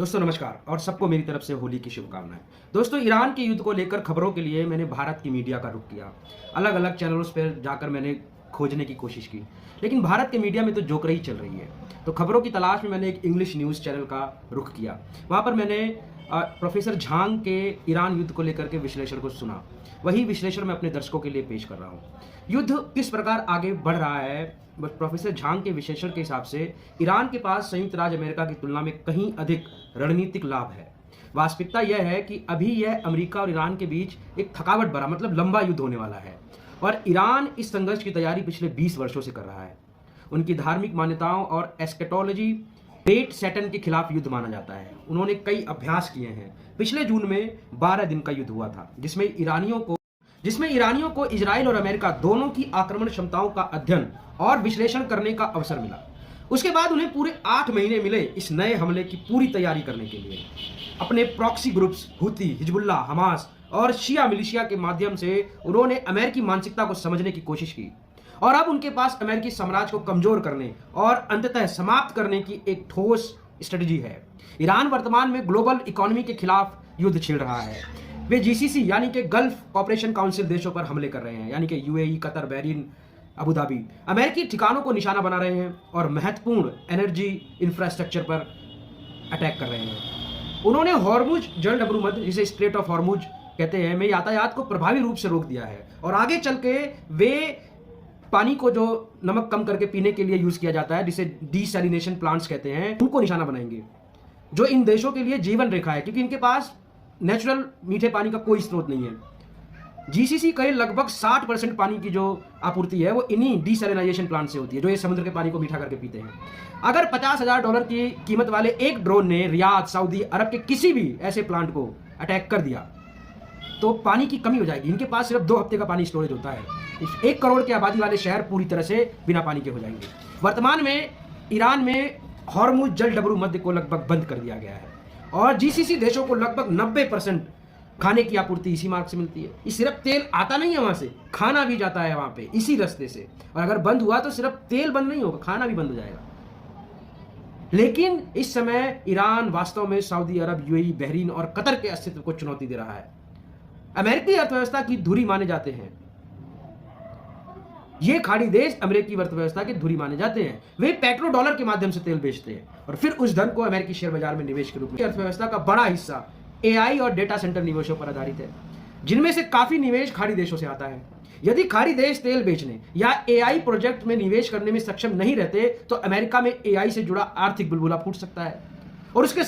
दोस्तों नमस्कार और सबको मेरी तरफ से होली की शुभकामनाएं। दोस्तों ईरान के युद्ध को लेकर खबरों के लिए मैंने भारत की मीडिया का रुख किया। अलग अलग चैनलों पर जाकर मैंने खोजने की कोशिश की, लेकिन भारत के मीडिया में तो जोकरी चल रही है। तो खबरों की तलाश में मैंने एक इंग्लिश न्यूज़ चैनल का रुख किया। वहाँ पर मैंने प्रोफेसर झांग के ईरान युद्ध को लेकर के विश्लेषण को सुना। वही विश्लेषण मैं अपने दर्शकों के लिए पेश कर रहा हूँ। युद्ध किस प्रकार आगे बढ़ रहा है, प्रोफेसर झांग के विश्लेषण के हिसाब से ईरान के पास संयुक्त राज्य अमेरिका की तुलना में कहीं अधिक रणनीतिक लाभ है। वास्तविकता यह है कि अभी यह अमेरिका और ईरान के बीच एक थकावट भरा मतलब लंबा युद्ध होने वाला है और ईरान इस संघर्ष की तैयारी पिछले 20 वर्षों से कर रहा है। उनकी धार्मिक मान्यताओं और एस्केटोलॉजी ग्रेट सैटन के खिलाफ युद्ध माना जाता है। उन्होंने कई अभ्यास किए हैं। पिछले जून में 12 दिन का युद्ध हुआ था, जिसमें ईरानियों को इजराइल और अमेरिका दोनों की आक्रमण क्षमताओं का अध्ययन और विश्लेषण करने का अवसर मिला। उसके बाद उन्हें पूरे 8 महीने मिले इस नए हमले की पूरी तैयारी करने के लिए। अपने प्रॉक्सी ग्रुप्स हुती, हिजबुल्लाह, हमास और शिया मिलिशिया के माध्यम से उन्होंने अमेरिकी मानसिकता को समझने की कोशिश की और अब उनके पास अमेरिकी साम्राज्य को कमजोर करने और अंततः समाप्त करने की एक ठोस स्ट्रेटजी है। ईरान वर्तमान में ग्लोबल इकोनॉमी के खिलाफ युद्ध छिड़ रहा है। वे जीसीसी यानी कि गल्फ कॉपरेशन काउंसिल देशों पर हमले कर रहे हैं, यानी कि UAE, Qatar, Bahrain, Abu Dhabi, अमेरिकी ठिकानों को निशाना बना रहे हैं और महत्वपूर्ण एनर्जी इंफ्रास्ट्रक्चर पर अटैक कर रहे हैं। उन्होंने हॉर्मुज जलडबरूमद, जिसे स्ट्रेट ऑफ हॉर्मुज कहते हैं, में यातायात को प्रभावी रूप से रोक दिया है और आगे चल के वे पानी को जो नमक कम करके पीने के लिए यूज किया जाता है, जिसे डीसैलिनेशन प्लांट्स कहते हैं, उनको निशाना बनाएंगे, जो इन देशों के लिए जीवन रेखा है, क्योंकि इनके पास नेचुरल मीठे पानी का कोई स्रोत नहीं है। जीसीसी के लगभग 60% पानी की जो आपूर्ति है वो इन्हीं डीसैलिनाइजेशन प्लांट से होती है, जो ये समुद्र के पानी को मीठा करके पीते हैं। अगर $50,000 की कीमत वाले एक ड्रोन ने रियाद, सऊदी अरब के किसी भी ऐसे प्लांट को अटैक कर दिया तो पानी की कमी हो जाएगी। इनके पास सिर्फ 2 हफ्ते का पानी स्टोरेज होता है। 1 करोड़ की आबादी वाले शहर पूरी तरह से बिना पानी के हो जाएंगे। वर्तमान में ईरान में हॉर्मुज जलडबरूमद को लगभग बंद कर दिया गया है और जीसीसी देशों को लगभग 90% खाने की आपूर्ति इसी मार्ग से मिलती है। ये सिर्फ तेल आता नहीं है वहां से, खाना भी जाता है वहां पे इसी रास्ते से। और अगर बंद हुआ तो सिर्फ तेल बंद नहीं होगा, खाना भी बंद हो जाएगा। लेकिन इस समय ईरान वास्तव में सऊदी अरब, यूएई, बहरीन और कतर के अस्तित्व को चुनौती दे रहा है। अमेरिकी अर्थव्यवस्था की धुरी माने जाते हैं ये खाड़ी देश, अमेरिकी अर्थव्यवस्था के धुरी माने जाते हैं। वे पेट्रो डॉलर के माध्यम से तेल बेचते हैं और फिर उस धन को अमेरिकी शेयर बाजार में निवेश के रूप में। अर्थव्यवस्था का बड़ा हिस्सा एआई और डेटा सेंटर निवेशों पर आधारित है, जिनमें से काफी निवेश खाड़ी देशों से आता है। यदि खाड़ी देश तेल बेचने या एआई प्रोजेक्ट में निवेश करने में सक्षम नहीं रहते तो अमेरिका में एआई से जुड़ा आर्थिक बुलबुला फूट सकता है और उसके